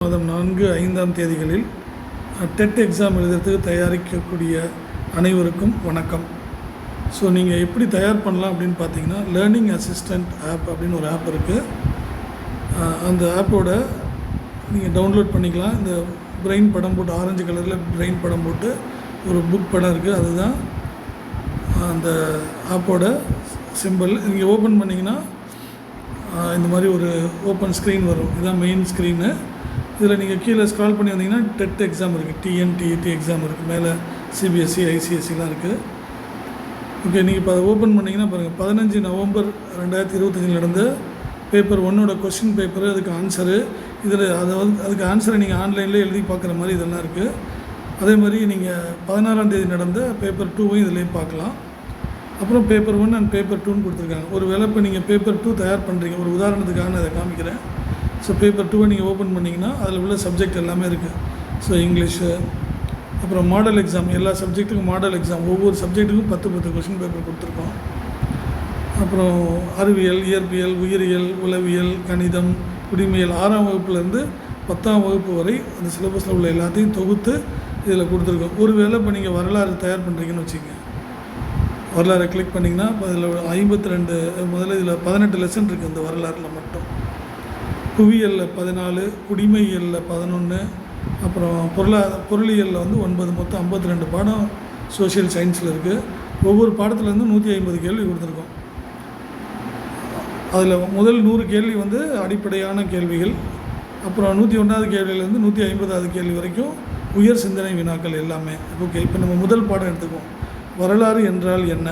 மாதம் 4, 5ஆம் தேதிகளில் டெட் எக்ஸாம் எழுதுறதுக்கு தயாரிக்கக்கூடிய அனைவருக்கும் வணக்கம். ஸோ நீங்கள் எப்படி தயார் பண்ணலாம் அப்படின்னு பார்த்தீங்கன்னா, லேர்னிங் அசிஸ்டண்ட் ஆப் அப்படின்னு ஒரு ஆப் இருக்குது. அந்த ஆப்போட நீங்கள் டவுன்லோட் பண்ணிக்கலாம். இந்த பிரெயின் படம் போட்டு, ஆரஞ்சு கலரில் பிரெயின் படம் போட்டு ஒரு புக் படம் இருக்குது. அதுதான் அந்த ஆப்போட சிம்பிள். நீங்கள் ஓப்பன் பண்ணிங்கன்னா இந்த மாதிரி ஒரு ஓப்பன் ஸ்க்ரீன் வரும். இதுதான் மெயின் ஸ்க்ரீனு. இதில் நீங்கள் கீழே ஸ்க்ரால் பண்ணி வந்தீங்கன்னா டெட் எக்ஸாம் இருக்குது, டிஎன்டிஇடி எக்ஸாம் இருக்குது, மேலே சிபிஎஸ்சி ஐசிஎஸ்சிலாம் இருக்குது. ஓகே, நீங்கள் இப்போ அதை ஓப்பன் பண்ணிங்கன்னா பாருங்கள், 15 நவம்பர் 2025 நடந்த பேப்பர் 1ஓட கொஸ்டின் பேப்பரு, அதுக்கு ஆன்சரு, இதில் அதுக்கு ஆன்சரை நீங்கள் ஆன்லைனில் எழுதி பார்க்குற மாதிரி இதெல்லாம் இருக்குது. அதே மாதிரி நீங்கள் 16ஆம் தேதி நடந்த பேப்பர் 2வையும் இதிலேயும் பார்க்கலாம். அப்புறம் பேப்பர் 1 அண்ட் பேப்பர் 2ன்னு கொடுத்துருக்காங்க. ஒரு வேளை இப்போ நீங்கள் பேப்பர் 2 தயார் பண்ணுறீங்க, ஒரு உதாரணத்துக்காக நான் அதை காமிக்கிறேன். ஸோ பேப்பர் 2வை நீங்கள் ஓப்பன் பண்ணிங்கன்னா அதில் உள்ள சப்ஜெக்ட் எல்லாமே இருக்குது. ஸோ இங்கிலீஷு, அப்புறம் மாடல் எக்ஸாம், எல்லா சப்ஜெக்ட்டுக்கும் மாடல் எக்ஸாம், ஒவ்வொரு சப்ஜெக்ட்டுக்கும் 10 கொஸ்டின் பேப்பர் கொடுத்துருக்கோம். அப்புறம் அறிவியல், இயற்பியல், உயிரியல், உளவியல், கணிதம், குடிமையல் 6ஆம் வகுப்புலேருந்து 10ஆம் வகுப்பு வரை அந்த சிலபஸில் உள்ள எல்லாத்தையும் தொகுத்து இதில் கொடுத்துருக்கோம். ஒரு வேளை இப்போ நீங்கள் வரலாறு தயார் பண்ணுறீங்கன்னு வச்சுக்கோங்க, வரலாறை கிளிக் பண்ணிங்கன்னா அதில் 52 முதல்ல இதில் 18 லெசன் இருக்குது இந்த வரலாறில் மட்டும். புவியியலில் 14, குடிமையியலில் 11, அப்புறம் பொருளியலில் 9, மொத்தம் 52 பாடம் சோஷியல் சயின்ஸில் இருக்குது. ஒவ்வொரு பாடத்துலேருந்து 150 கேள்வி கொடுத்துருக்கோம். அதில் முதல் 100 கேள்வி அடிப்படையான கேள்விகள், அப்புறம் 101வது கேள்வியிலேருந்து 150வது கேள்வி வரைக்கும் உயர் சிந்தனை வினாக்கள் எல்லாமே. ஓகே, இப்போ நம்ம முதல் பாடம் எடுத்துக்குவோம். வரலாறு என்றால் என்ன,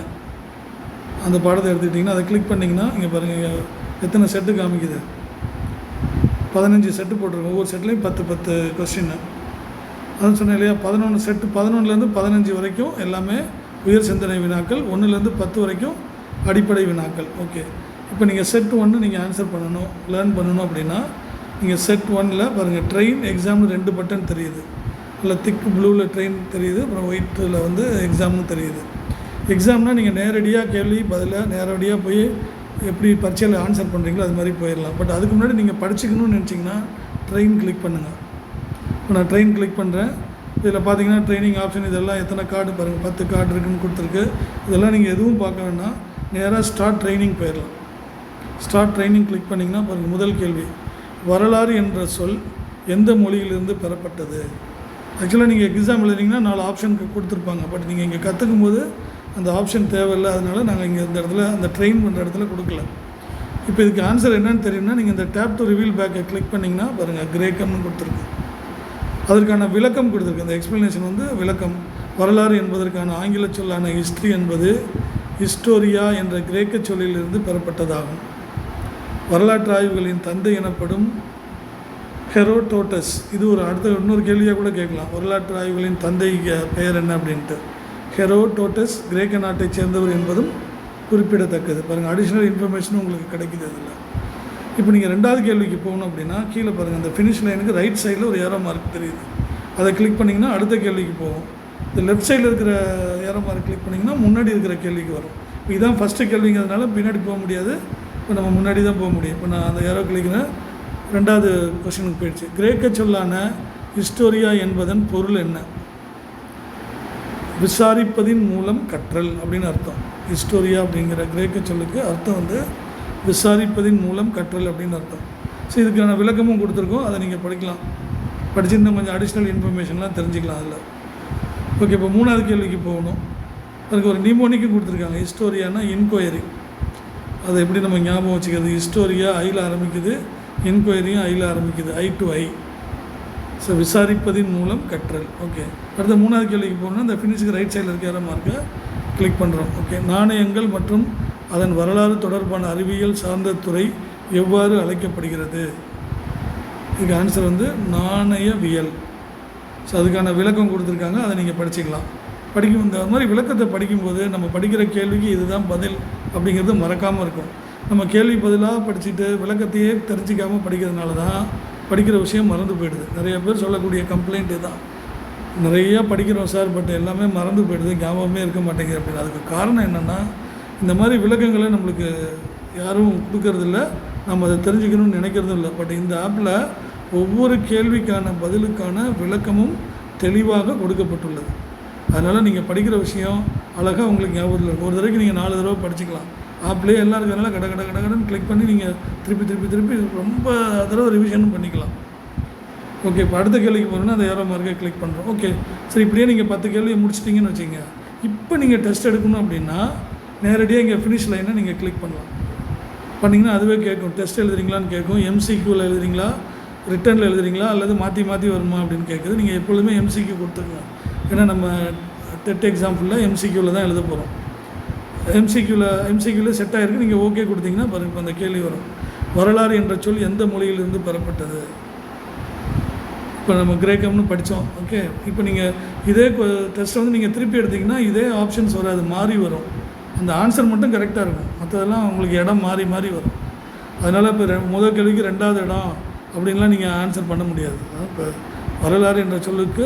அந்த பாடத்தை எடுத்துக்கிட்டிங்கன்னா அதை கிளிக் பண்ணிங்கன்னா இங்கே பாருங்கள் எத்தனை செட்டு காமிக்குது. 15 செட்டு போட்டிருக்கோம். ஒவ்வொரு செட்லேயும் 10 கொஸ்டின்னு. அதுன்னு சொன்னேன் இல்லையா, 11 செட்டு, 11லேருந்து 15 வரைக்கும் எல்லாமே உயர் சிந்தனை வினாக்கள், 1லேருந்து 10 வரைக்கும் அடிப்படை வினாக்கள். ஓகே, இப்போ நீங்கள் செட் 1 நீங்கள் ஆன்சர் பண்ணணும், லேர்ன் பண்ணணும் அப்படின்னா நீங்கள் செட் 1ல் பாருங்கள், ட்ரெயின் எக்ஸாம்னு 2 பட்டன் தெரியுது. இல்லை திக் ப்ளூவில் ட்ரெயின் தெரியுது, அப்புறம் ஒயிட்டில் எக்ஸாம்னு தெரியுது. எக்ஸாம்னால் நீங்கள் நேரடியாக கேள்வி பதிலாக நேரடியாக போய் எப்படி பரீட்சையில் ஆன்சர் பண்ணுறீங்களோ அது மாதிரி போயிடலாம். பட் அதுக்கு முன்னாடி நீங்கள் படிச்சுக்கணும்னு நினச்சிங்கன்னா ட்ரெயின் கிளிக் பண்ணுங்கள். இப்போ நான் ட்ரெயின் கிளிக் பண்ணுறேன். இதில் பார்த்தீங்கன்னா ட்ரைனிங் ஆப்ஷன் இதெல்லாம் எத்தனை கார்டு பாருங்கள், 10 கார்டு இருக்குதுன்னு கொடுத்துருக்கு. இதெல்லாம் நீங்கள் எதுவும் பார்க்க வேண்டாம், நேராக ஸ்டார்ட் ட்ரைனிங் போயிடலாம். ஸ்டார்ட் ட்ரைனிங் கிளிக் பண்ணிங்கன்னா பாருங்கள், முதல் கேள்வி, வரலாறு என்ற சொல் எந்த மொழியிலிருந்து பெறப்பட்டது. ஆக்சுவலாக நீங்கள் எக்ஸாம் எழுதினீங்கன்னா 4 ஆப்ஷனுக்கு கொடுத்துருப்பாங்க. பட் நீங்கள் இங்கே கற்றுக்கும் போது அந்த ஆப்ஷன் தேவையில்லை. அதனால் நாங்கள் இங்கே இந்த இடத்துல அந்த ட்ரெயின் பண்ணுற இடத்துல கொடுக்கல. இப்போ இதுக்கு ஆன்சர் என்னன்னு தெரியும்னா நீங்கள் இந்த டேப் டு ரிவீல் பேக்கை கிளிக் பண்ணிங்கன்னா பாருங்கள், கிரேக்கம்னு கொடுத்துருக்கு. அதற்கான விளக்கம் கொடுத்துருக்கு. அந்த எக்ஸ்ப்ளனேஷன் விளக்கம். வரலாறு என்பதற்கான ஆங்கில சொல்லான ஹிஸ்ட்ரி என்பது ஹிஸ்டோரியா என்ற கிரேக்க சொல்லிலிருந்து பெறப்பட்டதாகும். வரலாற்று ஆய்வுகளின் தந்தை எனப்படும் ஹெரோடோட்டஸ், இது ஒரு இன்னொரு கேள்வியாக கூட கேட்கலாம், வரலாற்று ஆய்வுகளின் தந்தை பெயர் என்ன அப்படின்ட்டு. ஹெரோடோட்டஸ் கிரேக்க நாட்டைச் சேர்ந்தவர் என்பதும் குறிப்பிடத்தக்கது. பாருங்கள், அடிஷ்னல் இன்ஃபர்மேஷனும் உங்களுக்கு கிடைக்குது அதில். இப்போ நீங்கள் 2வது கேள்விக்கு போகணும் அப்படின்னா கீழே பாருங்கள், அந்த ஃபினிஷ் லைனுக்கு ரைட் சைடில் ஒரு ஏரோ மார்க் தெரியுது. அதை கிளிக் பண்ணிங்கன்னா அடுத்த கேள்விக்கு போகும். இந்த லெஃப்ட் சைடில் இருக்கிற ஏரோ மார்க் கிளிக் பண்ணிங்கன்னா முன்னாடி இருக்கிற கேள்விக்கு வரும். இப்போ இதுதான் ஃபஸ்ட்டு கேள்விங்கிறதுனால பின்னாடி போக முடியாது, இப்போ நம்ம முன்னாடி தான் போக முடியும். இப்போ நான் அந்த ஏரோ கிளிக்கின 2வது கொஸ்டினுக்கு போயிடுச்சு. கிரேக்க சொல்லான ஹிஸ்டோரியா என்பதன் பொருள் என்ன. விசாரிப்பதின் மூலம் கற்றல் அப்படின்னு அர்த்தம். ஹிஸ்டோரியா அப்படிங்கிற கிரேக்க சொல்லுக்கு அர்த்தம் விசாரிப்பதின் மூலம் கற்றல் அப்படின்னு அர்த்தம். ஸோ இதுக்கான விளக்கமும் கொடுத்துருக்கோம், அதை நீங்கள் படிக்கலாம். படிச்சுருந்தா கொஞ்சம் அடிஷ்னல் இன்ஃபர்மேஷன்லாம் தெரிஞ்சுக்கலாம் அதில். ஓகே, இப்போ 3வது கேள்விக்கு போகணும். அதுக்கு ஒரு நிமோனிக்கும் கொடுத்துருக்காங்க. ஹிஸ்டோரியானா இன்கொயரி, அதை எப்படி நம்ம ஞாபகம் வச்சுக்கிறது. ஹிஸ்டோரியா ஐயில் ஆரம்பிக்குது, என்கொயரியும் ஐயில் ஆரம்பிக்குது, I to I. ஸோ விசாரிப்பதின் மூலம் கற்றல். ஓகே, அடுத்த 3வது கேள்விக்கு போகணுன்னா இந்த ஃபினிஷுக்கு ரைட் சைடில் இருக்கிற மார்க்கை கிளிக் பண்ணுறோம். ஓகே, நாணயங்கள் மற்றும் அதன் வரலாறு தொடர்பான அறிவியல் சார்ந்த துறை எவ்வாறு அழைக்கப்படுகிறது. இதுக்கு ஆன்சர் நாணயவியல். ஸோ அதுக்கான விளக்கம் கொடுத்துருக்காங்க, அதை நீங்கள் படிச்சுக்கலாம். இந்த மாதிரி விளக்கத்தை படிக்கும்போது நம்ம படிக்கிற கேள்விக்கு இதுதான் பதில் அப்படிங்கிறது மறக்காமல் இருக்கும். நம்ம கேள்வி பதிலாக படிச்சுட்டு விளக்கத்தையே தெரிஞ்சிக்காமல் படிக்கிறதுனால தான் படிக்கிற விஷயம் மறந்து போயிடுது. நிறைய பேர் சொல்லக்கூடிய கம்ப்ளைண்ட் தான், நிறையா படிக்கிறோம் சார், பட் எல்லாமே மறந்து போயிடுது, ஞாபகமே இருக்க மாட்டேங்குது அப்படின்னு. அதுக்கு காரணம் என்னென்னா, இந்த மாதிரி விளக்கங்களை நம்மளுக்கு யாரும் கொடுக்கறதில்ல, நம்ம அதை தெரிஞ்சுக்கணும்னு நினைக்கிறதும் இல்லை. பட் இந்த ஆப்பில் ஒவ்வொரு கேள்விக்கான பதிலுக்கான விளக்கமும் தெளிவாக கொடுக்கப்பட்டுள்ளது. அதனால் நீங்கள் படிக்கிற விஷயம் அழகாக உங்களுக்கு ஞாபகத்தில் இருக்கும். ஒரு தடவைக்கு நீங்கள் 4 தடவை படிச்சுக்கலாம். ஆப்லேயே எல்லாம் இருக்கிறதுனால கடன்னு கிளிக் பண்ணி நீங்கள் திருப்பி ரொம்ப தடவை ரிவிஷனும் பண்ணிக்கலாம். ஓகே, இப்போ அடுத்த கேள்விக்கு போகிறோன்னா அந்த ஏரோ மார்க்கை கிளிக் பண்ணுறோம். ஓகே, சரி, இப்படியே நீங்கள் 10 கேள்வியை முடிச்சிட்டிங்கன்னு வச்சுங்க. இப்போ நீங்கள் டெஸ்ட் எடுக்கணும் அப்படின்னா நேரடியாக இங்கே ஃபினிஷ் லைனை நீங்கள் கிளிக் பண்ணலாம். பண்ணிங்கன்னா அதுவே கேட்கும், டெஸ்ட் எழுதுறீங்களான்னு கேட்கும். எம்சிக்யூவில் எழுதுறீங்களா, ரிட்டனில் எழுதுறீங்களா, அல்லது மாற்றி வருமா அப்படின்னு கேட்குது. நீங்கள் எப்பொழுதுமே எம்சிக்யூ கொடுத்துருங்க. ஏன்னா நம்ம டெட் எக்ஸாம் ஃபுல்லாக எம்சிக்யூவில் தான் எழுத போகிறோம். எம்சிக்யூவில் செட் ஆகிருக்கு. நீங்கள் ஓகே கொடுத்தீங்கன்னா பாருங்கள், இப்போ அந்த கேள்வி வரும். வரலாறு என்ற சொல் எந்த மொழியிலிருந்து பெறப்பட்டது? இப்போ நம்ம கிரேக்கம்னு படித்தோம். ஓகே, இப்போ நீங்கள் இதே டெஸ்ட்டை வந்து நீங்கள் திருப்பி எடுத்திங்கன்னா இதே ஆப்ஷன்ஸ் வராது, மாறி வரும். அந்த ஆன்சர் மட்டும் கரெக்டாக இருக்கும், மற்றதெல்லாம் உங்களுக்கு இடம் மாறி வரும். அதனால் இப்போ முதல் கேள்விக்கு 2வது இடம் அப்படின்லாம் நீங்கள் ஆன்சர் பண்ண முடியாது. இப்போ வரலாறு என்ற சொல்லுக்கு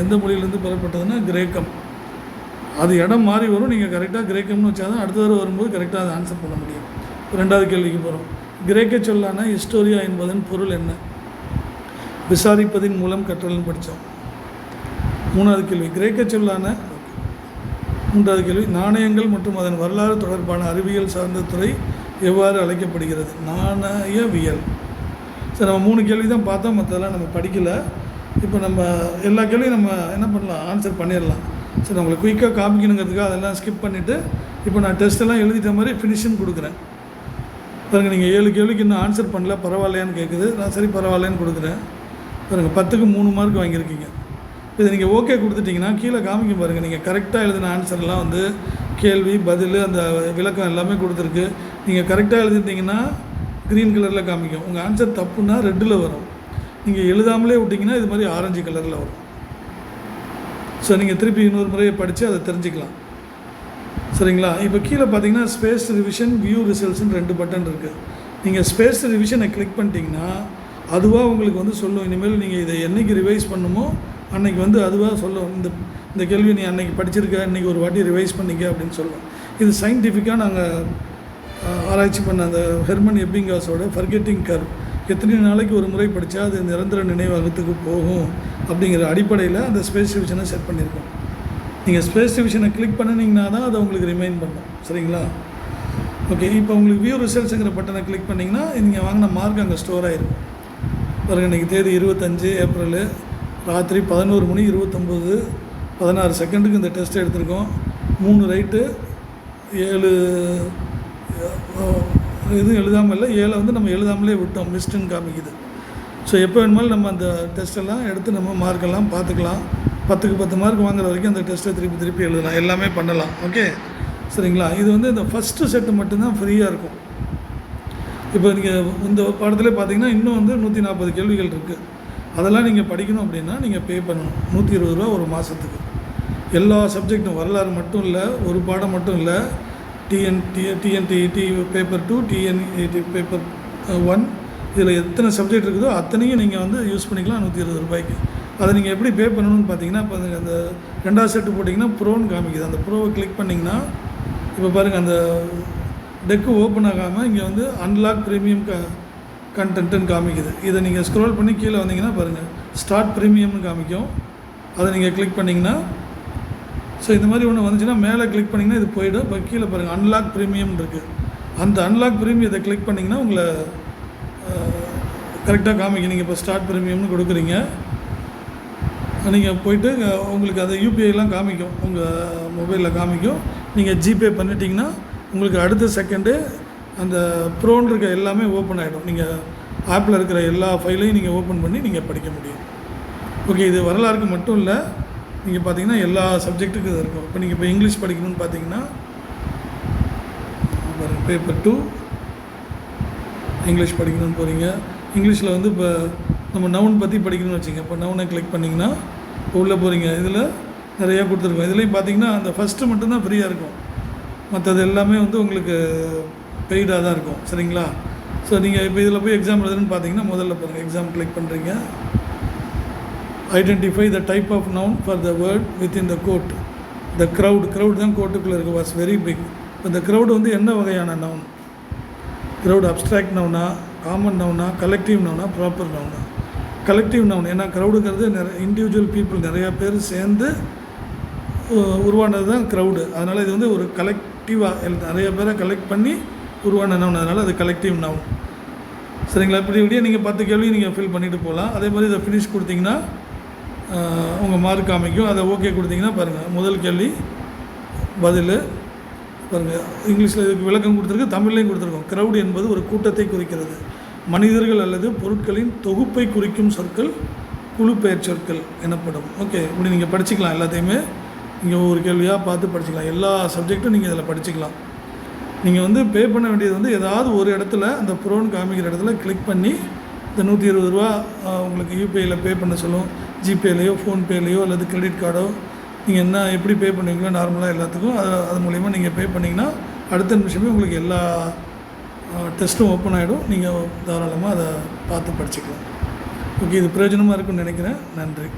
எந்த மொழியிலேருந்து பெறப்பட்டதுன்னா கிரேக்கம். அது இடம் மாறி வரும். நீங்கள் கரெக்டாக கிரேக்கம்னு வச்சா தான் அடுத்த தடவை வரும்போது கரெக்டாக அதை ஆன்சர் பண்ண முடியும். 2வது கேள்விக்கு போகிறோம். கிரேக்க சொல்லான ஹிஸ்டோரியா என்பதன் பொருள் என்ன? விசாரிப்பதின் மூலம் கற்றல்னு படித்தோம். 3வது கேள்வி கிரேக்க சொல்லான 3வது கேள்வி நாணயங்கள் மற்றும் அதன் வரலாறு தொடர்பான அறிவியல் சார்ந்த துறை எவ்வாறு அழைக்கப்படுகிறது? நாணயவியல். சரி, நம்ம 3 கேள்வி தான் பார்த்தோம், மற்றதெல்லாம் நம்ம படிக்கலை. இப்போ நம்ம எல்லா கேள்வியும் நம்ம என்ன பண்ணலாம், ஆன்சர் பண்ணிடலாம். சரி, உங்களுக்கு குயிக்காக காமிக்கணுங்கிறதுக்காக அதெல்லாம் ஸ்கிப் பண்ணிவிட்டு இப்போ நான் டெஸ்ட்டெல்லாம் எழுதிட்ட மாதிரி ஃபினிஷிங் கொடுக்குறேன். பாருங்கள், நீங்கள் 7 கேள்விக்கு இன்னும் ஆன்சர் பண்ணல, பரவாயில்லையான்னு கேட்குது. நான் சரி பரவாயில்லைன்னு கொடுக்குறேன். பாருங்கள், 10க்கு 3 மார்க் வாங்கியிருக்கீங்க. இதை நீங்கள் ஓகே கொடுத்துட்டிங்கன்னா கீழே காமிக்கும் பாருங்கள். நீங்கள் கரெக்டாக எழுதின ஆன்சர்லாம் வந்து கேள்வி பதில் அந்த விளக்கம் எல்லாமே கொடுத்துருக்கு. நீங்கள் கரெக்டாக எழுதிட்டிங்கன்னா க்ரீன் கலரில் காமிக்கும். உங்கள் ஆன்சர் தப்புன்னா ரெட்டில் வரும். நீங்கள் எழுதாமலே விட்டிங்கன்னா இது மாதிரி ஆரஞ்சு கலரில் வரும். ஸோ நீங்கள் திருப்பி இன்னொரு முறையை படித்து அதை தெரிஞ்சுக்கலாம். சரிங்களா? இப்போ கீழே பார்த்தீங்கன்னா ஸ்பேஸ் ரிவிஷன், வியூ ரிசல்ட்ஸ்னு 2 பட்டன் இருக்குது. நீங்கள் ஸ்பேஸ் ரிவிஷனை கிளிக் பண்ணிட்டீங்கன்னா அதுவாக உங்களுக்கு வந்து சொல்லும். இனிமேல் நீங்கள் இதை என்றைக்கு ரிவைஸ் பண்ணுமோ அன்றைக்கி வந்து அதுவாக சொல்லும். இந்த கேள்வி நீ அன்றைக்கி படிச்சிருக்க, இன்றைக்கி ஒரு வாட்டி ரிவைஸ் பண்ணிக்க அப்படின்னு சொல்லும். இது சயின்டிஃபிக்காக நாங்கள் ஆராய்ச்சி பண்ண அந்த ஹெர்மன் எப்பிங்காஸோட ஃபர்கெட்டிங் கர்வ், எத்தனை நாளைக்கு ஒரு முறை படித்தா அது நிரந்தர நினைவகத்துக்கு போகும் அப்படிங்கிற அடிப்படையில் அந்த ஸ்பேஸ் டிவிஷனை செட் பண்ணியிருக்கோம். நீங்கள் ஸ்பேஸ் டிவிஷனை கிளிக் பண்ணினீங்கன்னா தான் அதை உங்களுக்கு ரிமைண்ட் பண்ணும். சரிங்களா? ஓகே, இப்போ உங்களுக்கு வியூ ரிசல்ட்ஸுங்கிற பட்டனை கிளிக் பண்ணிங்கன்னா நீங்கள் வாங்கின மார்க் அங்கே ஸ்டோர் ஆகிருக்கும். பாருங்கள், இன்றைக்கி தேதி 25 ஏப்ரல் ராத்திரி 11:29 செகண்டுக்கு இந்த டெஸ்ட் எடுத்திருக்கோம். 3 ரைட்டு, 7 எதுவும் எழுதாமல் இல்லை, 7 வந்து நம்ம எழுதாமலே விட்டோம், மிஸ்டுன்னு காமிக்குது. ஸோ எப்போ வேணுமாலும் நம்ம அந்த டெஸ்ட்டெல்லாம் எடுத்து நம்ம மார்க்கெல்லாம் பார்த்துக்கலாம். 10க்கு 10 மார்க் வாங்குற வரைக்கும் அந்த டெஸ்ட்டை திருப்பி எழுதலாம், எல்லாமே பண்ணலாம். ஓகே, சரிங்களா? இது வந்து இந்த ஃபஸ்ட்டு செட்டு மட்டும்தான் ஃப்ரீயாக இருக்கும். இப்போ நீங்கள் இந்த பாடத்தில் பார்த்தீங்கன்னா இன்னும் வந்து 140 கேள்விகள் இருக்குது. அதெல்லாம் நீங்கள் படிக்கணும் அப்படின்னா நீங்கள் பே பண்ணணும். 120 ரூபா ஒரு மாதத்துக்கு. எல்லா சப்ஜெக்டும், வரலாறு மட்டும் இல்லை, ஒரு பாடம் மட்டும் இல்லை, டிஎன்டிஇடி பேப்பர் 2, டிஎன்இடி பேப்பர் 1, இதில் எத்தனை சப்ஜெக்ட் இருக்குதோ அத்தனையும் நீங்கள் வந்து யூஸ் பண்ணிக்கலாம் 120 ரூபாய்க்கு. அதை நீங்கள் எப்படி பே பண்ணணும்னு பார்த்தீங்கன்னா, இப்போ அந்த 2வது செட்டு போட்டிங்கன்னா ப்ரோன்னு காமிக்குது. அந்த ப்ரோவை கிளிக் பண்ணிங்கன்னா இப்போ பாருங்கள், அந்த டெக்கு ஓப்பன் ஆகாமல் இங்கே வந்து அன்லாக் ப்ரீமியம் கண்டென்ட்டுன்னு காமிக்குது. இதை நீங்கள் ஸ்க்ரோல் பண்ணி கீழே வந்தீங்கன்னா பாருங்கள், ஸ்டார்ட் ப்ரீமியம்னு காமிக்கும். அதை நீங்கள் கிளிக் பண்ணிங்கன்னா, ஸோ இந்த மாதிரி ஒன்று வந்துச்சுன்னா மேலே கிளிக் பண்ணிங்கன்னா இது போய்டும். இப்போ கீழே பாருங்கள் அன்லாக் ப்ரீமியம் இருக்குது. அந்த அன்லாக் ப்ரீமியத்தை கிளிக் பண்ணிங்கன்னா உங்களை கரெக்டாக காமிக்கும். நீங்கள் இப்போ ஸ்டார்ட் ப்ரீமியம்னு கொடுக்குறீங்க, நீங்கள் போய்ட்டு உங்களுக்கு அந்த யூபிஐலாம் காமிக்கும், உங்கள் மொபைலில் காமிக்கும். நீங்கள் ஜிபே பண்ணிட்டீங்கன்னா உங்களுக்கு அடுத்த செகண்டு அந்த ப்ரோன்னு இருக்க எல்லாமே ஓப்பன் ஆகிடும். நீங்கள் ஆப்பில் இருக்கிற எல்லா ஃபைலையும் நீங்கள் ஓப்பன் பண்ணி நீங்கள் படிக்க முடியும். ஓகே, இது வரலாறுக்கு மட்டும் இல்லை, நீங்கள் பார்த்தீங்கன்னா எல்லா சப்ஜெக்ட்டுக்கும் இது இருக்கும். இப்போ நீங்கள் இப்போ இங்கிலீஷ் படிக்கணும்னு பார்த்தீங்கன்னா பேப்பர் 2 இங்கிலீஷ் படிக்கணும்னு போகிறீங்க. இங்கிலீஷில் வந்து இப்போ நம்ம நவுன் பற்றி படிக்கணும்னு வச்சுங்க. இப்போ நவுனை கிளிக் பண்ணிங்கன்னா உள்ளே போகிறீங்க. இதில் நிறையா கொடுத்துருக்கோம். இதுலேயும் பார்த்தீங்கன்னா அந்த ஃபஸ்ட்டு மட்டும்தான் ஃப்ரீயாக இருக்கும், மற்றது எல்லாமே வந்து உங்களுக்கு பெய்டாக தான் இருக்கும். சரிங்களா? ஸோ நீங்கள் இப்போ இதில் போய் எக்ஸாம் எழுதுன்னு பார்த்தீங்கன்னா முதல்ல பாருங்கள், எக்ஸாம் கிளிக் பண்ணுறீங்க. Identify the type of noun for the word within the quote. The crowd தான் கோட்டுக்குள்ளே இருக்குது, வாஸ் வெரி பிக். இப்போ இந்த க்ரௌடு வந்து என்ன வகையான நவுன்? க்ரௌட் அப்ஸ்ட்ராக்ட் நவுனா, காமன் நவுனா, கலெக்டிவ் நவுனா, ப்ராப்பர் நவுனா? Collective noun. ஏன்னா க்ரௌடுங்கிறது இண்டிவிஜுவல் பீப்புள் நிறையா பேர் சேர்ந்து உருவானது தான் க்ரௌடு. அதனால் இது வந்து ஒரு கலெக்டிவாக நிறைய பேரை கலெக்ட் பண்ணி உருவான நவுன். அதனால் அது கலெக்டிவ் நவுன். சரிங்களா? இப்படியே நீங்கள் 10 கேள்வி நீங்கள் ஃபில் பண்ணிவிட்டு போகலாம். அதே மாதிரி இதை ஃபினிஷ் கொடுத்தீங்கன்னா உங்கள் மார்க் காமிக்கும். அதை ஓகே கொடுத்தீங்கன்னா பாருங்கள், முதல் கேள்வி பதில் பாருங்கள். இங்கிலீஷில் இதுக்கு விளக்கம் கொடுத்துருக்கு, தமிழ்லையும் கொடுத்துருக்கோம். க்ரௌடு என்பது ஒரு கூட்டத்தை குறிக்கிறது. மனிதர்கள் அல்லது பொருட்களின் தொகுப்பை குறிக்கும் சொற்கள் குழு பெயர் சொற்கள் எனப்படும். ஓகே, இப்படி நீங்கள் படிச்சுக்கலாம். எல்லாத்தையுமே நீங்கள் ஒரு கேள்வியாக பார்த்து படிச்சுக்கலாம். எல்லா சப்ஜெக்ட்டும் நீங்கள் இதில் படிச்சுக்கலாம். நீங்கள் வந்து பே பண்ண வேண்டியது வந்து ஏதாவது ஒரு இடத்துல அந்த ப்ரோன்னு காமிக்கிற இடத்துல கிளிக் பண்ணி இந்த 120 ரூபா உங்களுக்கு யூபிஐயில் பே பண்ண சொல்லும். ஜிபேலையோ ஃபோன்பேலையோ அல்லது கிரெடிட் கார்டோ நீங்கள் என்ன எப்படி பே பண்ணுவீங்களோ நார்மலாக எல்லாத்துக்கும் அது மூலிமா நீங்கள் பே பண்ணிங்கன்னா அடுத்த நிமிஷமே உங்களுக்கு எல்லா டெஸ்ட்டும் ஓப்பன் ஆகிடும். நீங்கள் தாராளமாக அதை பார்த்து படிச்சுக்கலாம். ஓகே, இது பிரயோஜனமாக இருக்குன்னு நினைக்கிறேன். நன்றி.